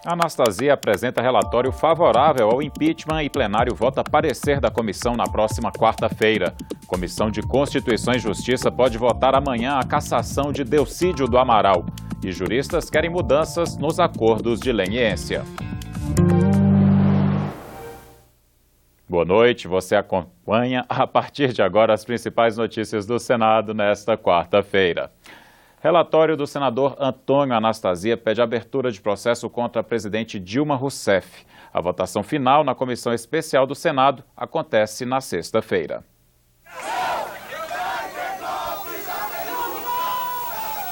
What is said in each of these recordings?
Anastasia apresenta relatório favorável ao impeachment e plenário vota parecer da comissão na próxima quarta-feira. Comissão de Constituição e Justiça pode votar amanhã a cassação de Delcídio do Amaral. E juristas querem mudanças nos acordos de leniência. Boa noite, você acompanha a partir de agora as principais notícias do Senado nesta quarta-feira. Relatório do senador Antônio Anastasia pede abertura de processo contra a presidente Dilma Rousseff. A votação final na Comissão Especial do Senado acontece na sexta-feira.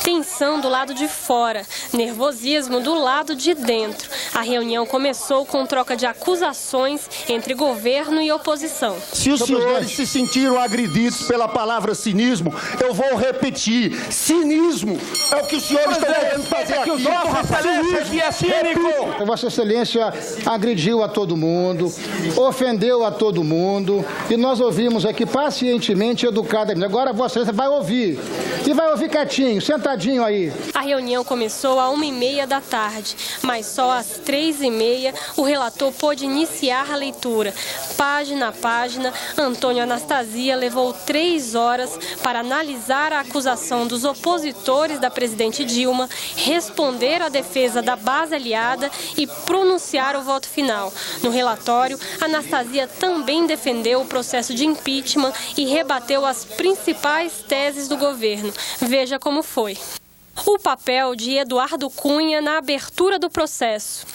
Tensão do lado de fora, nervosismo do lado de dentro. A reunião começou com troca de acusações entre governo e oposição. Se os senhores se sentiram agredidos pela palavra cinismo, eu vou repetir. Cinismo é o que os senhores estão querendo fazer aqui. Vossa Excelência é cínico. Vossa Excelência agrediu a todo mundo, ofendeu a todo mundo, e nós ouvimos aqui pacientemente, educadamente. Agora Vossa Excelência vai ouvir, e vai ouvir quietinho, sentadinho aí. A reunião começou às 1h30 da tarde, mas só às 3h30 o relator pôde iniciar a leitura. Página a página, Antônio Anastasia levou 3 horas para analisar a acusação dos opositores da presidente Dilma, responder à defesa da base aliada e pronunciar o voto final. No relatório, Anastasia também defendeu o processo de impeachment e rebateu as principais teses do governo. Veja como foi. O papel de Eduardo Cunha na abertura do processo.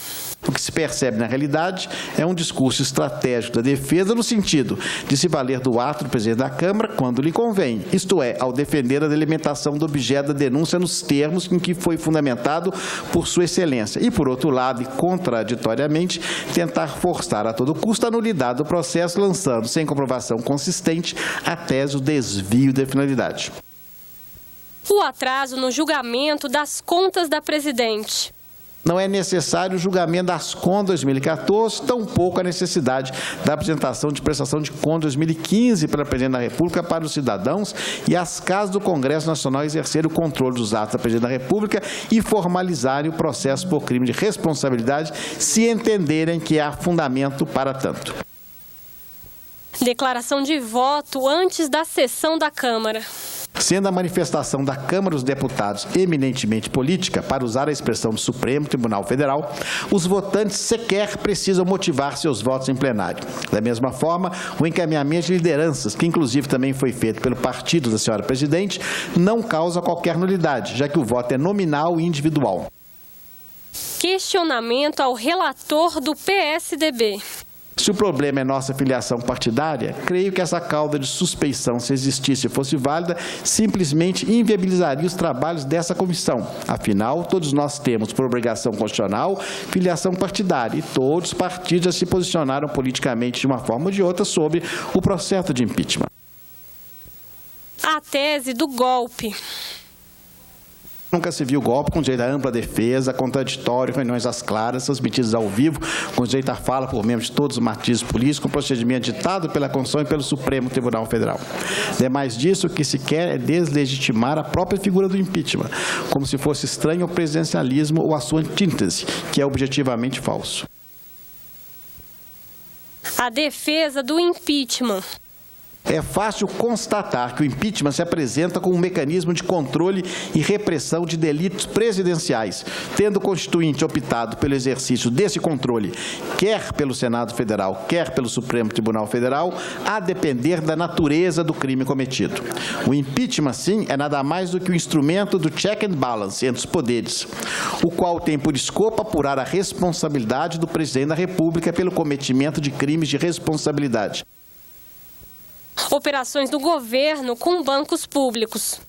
O que se percebe na realidade é um discurso estratégico da defesa no sentido de se valer do ato do presidente da Câmara quando lhe convém, isto é, ao defender a delimitação do objeto da denúncia nos termos em que foi fundamentado por sua excelência e, por outro lado, e contraditoriamente, tentar forçar a todo custo a nulidade do processo, lançando, sem comprovação consistente, a tese do desvio da finalidade. O atraso no julgamento das contas da presidente. Não é necessário o julgamento das contas de 2014, tampouco a necessidade da apresentação de prestação de contas de 2015 pela Presidente da República para os cidadãos e as casas do Congresso Nacional exercerem o controle dos atos da Presidente da República e formalizarem o processo por crime de responsabilidade, se entenderem que há fundamento para tanto. Declaração de voto antes da sessão da Câmara. Sendo a manifestação da Câmara dos Deputados eminentemente política, para usar a expressão do Supremo Tribunal Federal, os votantes sequer precisam motivar seus votos em plenário. Da mesma forma, o encaminhamento de lideranças, que inclusive também foi feito pelo partido da senhora presidente, não causa qualquer nulidade, já que o voto é nominal e individual. Questionamento ao relator do PSDB. Se o problema é nossa filiação partidária, creio que essa cauda de suspeição, se existisse e fosse válida, simplesmente inviabilizaria os trabalhos dessa comissão. Afinal, todos nós temos, por obrigação constitucional, filiação partidária e todos os partidos já se posicionaram politicamente de uma forma ou de outra sobre o processo de impeachment. A tese do golpe. Nunca se viu golpe com direito à ampla defesa, contraditório, reuniões às claras, transmitidas ao vivo, com direito à fala por membros de todos os matizes políticos, com procedimento ditado pela Constituição e pelo Supremo Tribunal Federal. Demais disso, o que se quer é deslegitimar a própria figura do impeachment, como se fosse estranho ao presidencialismo ou à sua antítese, que é objetivamente falso. A defesa do impeachment. É fácil constatar que o impeachment se apresenta como um mecanismo de controle e repressão de delitos presidenciais, tendo o Constituinte optado pelo exercício desse controle, quer pelo Senado Federal, quer pelo Supremo Tribunal Federal, a depender da natureza do crime cometido. O impeachment, sim, é nada mais do que o instrumento do check and balance entre os poderes, o qual tem por escopo apurar a responsabilidade do presidente da República pelo cometimento de crimes de responsabilidade. Operações do governo com bancos públicos.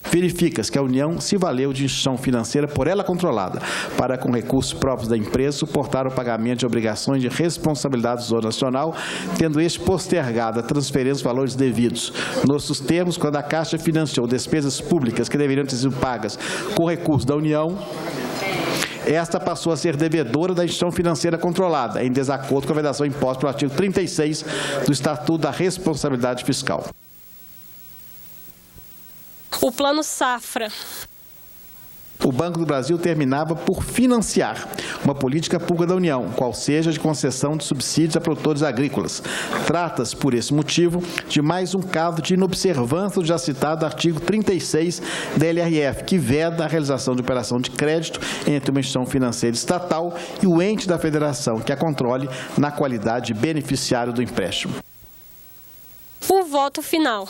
Verifica-se que a União se valeu de instituição financeira por ela controlada, para, com recursos próprios da empresa, suportar o pagamento de obrigações de responsabilidade do Tesouro Nacional, tendo este postergado a transferência dos valores devidos. Nos termos, quando a Caixa financiou despesas públicas que deveriam ter sido pagas com recursos da União, esta passou a ser devedora da instituição financeira controlada, em desacordo com a vedação imposta pelo artigo 36 do Estatuto da Responsabilidade Fiscal. O Plano Safra. O Banco do Brasil terminava por financiar uma política pública da União, qual seja de concessão de subsídios a produtores agrícolas. Trata-se, por esse motivo, de mais um caso de inobservância do já citado artigo 36 da LRF, que veda a realização de operação de crédito entre uma instituição financeira estatal e o ente da federação, que a controle na qualidade de beneficiário do empréstimo. O voto final.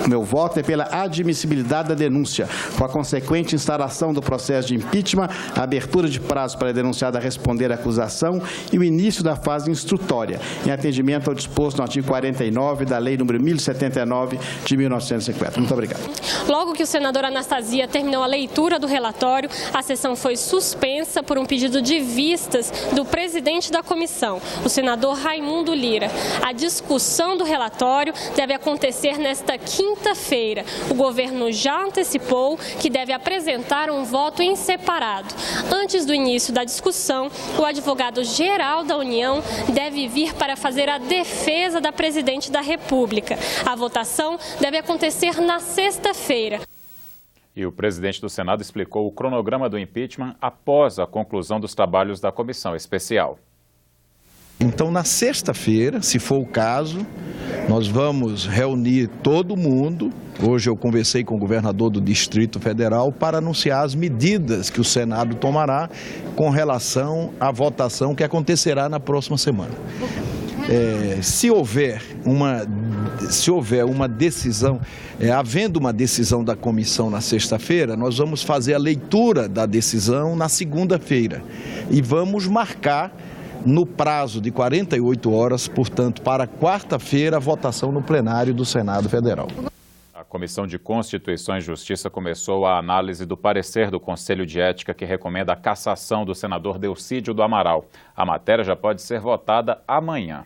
Meu voto é pela admissibilidade da denúncia, com a consequente instalação do processo de impeachment, a abertura de prazo para a denunciada responder à acusação e o início da fase instrutória, em atendimento ao disposto no artigo 49 da Lei nº 1079 de 1950. Muito obrigado. Logo que o senador Anastasia terminou a leitura do relatório, a sessão foi suspensa por um pedido de vistas do presidente da comissão, o senador Raimundo Lira. A discussão do relatório deve acontecer nesta quinta-feira. O governo já antecipou que deve apresentar um voto em separado. Antes do início da discussão, o advogado-geral da União deve vir para fazer a defesa da presidente da República. A votação deve acontecer na sexta-feira. E o presidente do Senado explicou o cronograma do impeachment após a conclusão dos trabalhos da comissão especial. Então, na sexta-feira, se for o caso, nós vamos reunir todo mundo. Hoje eu conversei com o governador do Distrito Federal para anunciar as medidas que o Senado tomará com relação à votação que acontecerá na próxima semana. Se houver uma decisão, havendo uma decisão da comissão na sexta-feira, nós vamos fazer a leitura da decisão na segunda-feira e vamos marcar no prazo de 48 horas, portanto, para quarta-feira, a votação no plenário do Senado Federal. A Comissão de Constituição e Justiça começou a análise do parecer do Conselho de Ética que recomenda a cassação do senador Delcídio do Amaral. A matéria já pode ser votada amanhã.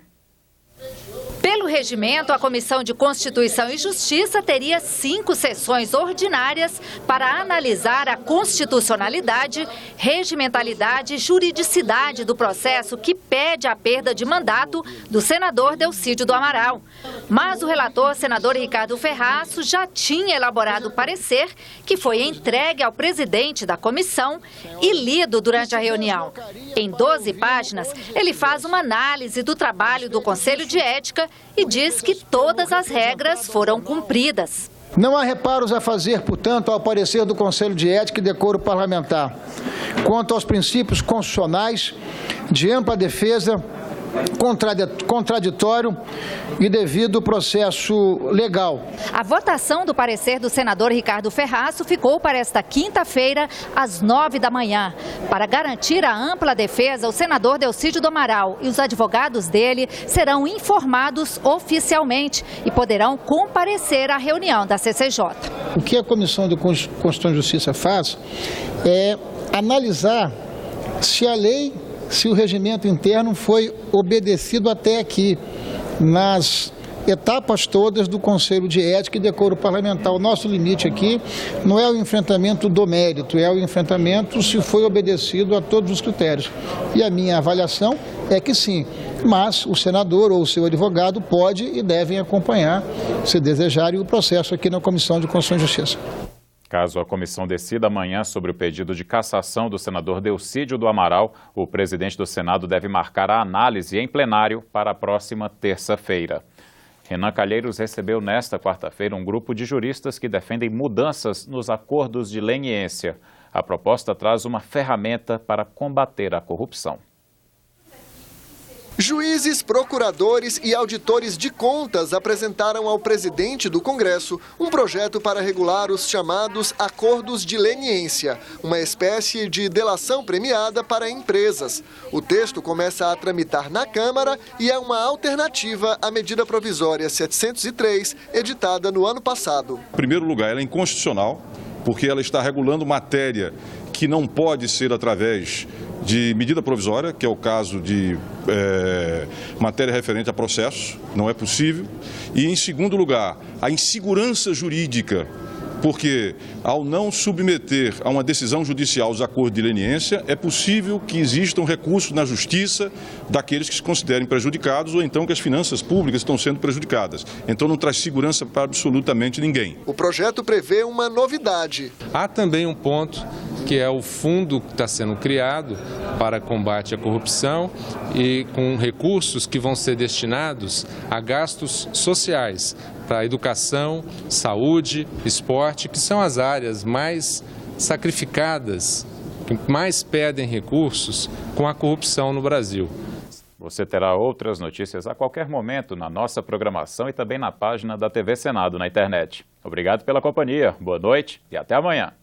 Pelo regimento, a Comissão de Constituição e Justiça teria 5 sessões ordinárias para analisar a constitucionalidade, regimentalidade e juridicidade do processo que pede a perda de mandato do senador Delcídio do Amaral. Mas o relator, senador Ricardo Ferraço, já tinha elaborado o parecer que foi entregue ao presidente da comissão e lido durante a reunião. Em 12 páginas, ele faz uma análise do trabalho do Conselho de Ética e diz que todas as regras foram cumpridas. Não há reparos a fazer, portanto, ao parecer do Conselho de Ética e Decoro Parlamentar, quanto aos princípios constitucionais de ampla defesa, contraditório e devido processo legal. A votação do parecer do senador Ricardo Ferraço ficou para esta quinta-feira, às 9 da manhã. Para garantir a ampla defesa, o senador Delcídio do Amaral e os advogados dele serão informados oficialmente e poderão comparecer à reunião da CCJ. O que a Comissão de Constituição e Justiça faz é analisar se a lei, se o regimento interno foi obedecido até aqui, nas etapas todas do Conselho de Ética e Decoro Parlamentar. O nosso limite aqui não é o enfrentamento do mérito, é o enfrentamento se foi obedecido a todos os critérios. E a minha avaliação é que sim, mas o senador ou o seu advogado pode e devem acompanhar, se desejarem, o processo aqui na Comissão de Constituição e Justiça. Caso a comissão decida amanhã sobre o pedido de cassação do senador Delcídio do Amaral, o presidente do Senado deve marcar a análise em plenário para a próxima terça-feira. Renan Calheiros recebeu nesta quarta-feira um grupo de juristas que defendem mudanças nos acordos de leniência. A proposta traz uma ferramenta para combater a corrupção. Juízes, procuradores e auditores de contas apresentaram ao presidente do Congresso um projeto para regular os chamados acordos de leniência, uma espécie de delação premiada para empresas. O texto começa a tramitar na Câmara e é uma alternativa à medida provisória 703, editada no ano passado. Em primeiro lugar, ela é inconstitucional, porque ela está regulando matéria que não pode ser através de medida provisória, que é o caso de matéria referente a processos, não é possível. E, em segundo lugar, a insegurança jurídica porque ao não submeter a uma decisão judicial os acordos de leniência, é possível que existam recursos na justiça daqueles que se considerem prejudicados ou então que as finanças públicas estão sendo prejudicadas. Então não traz segurança para absolutamente ninguém. O projeto prevê uma novidade. Há também um ponto que é o fundo que está sendo criado para combate à corrupção e com recursos que vão ser destinados a gastos sociais, para educação, saúde, esporte, que são as áreas mais sacrificadas, que mais pedem recursos com a corrupção no Brasil. Você terá outras notícias a qualquer momento na nossa programação e também na página da TV Senado na internet. Obrigado pela companhia, boa noite e até amanhã.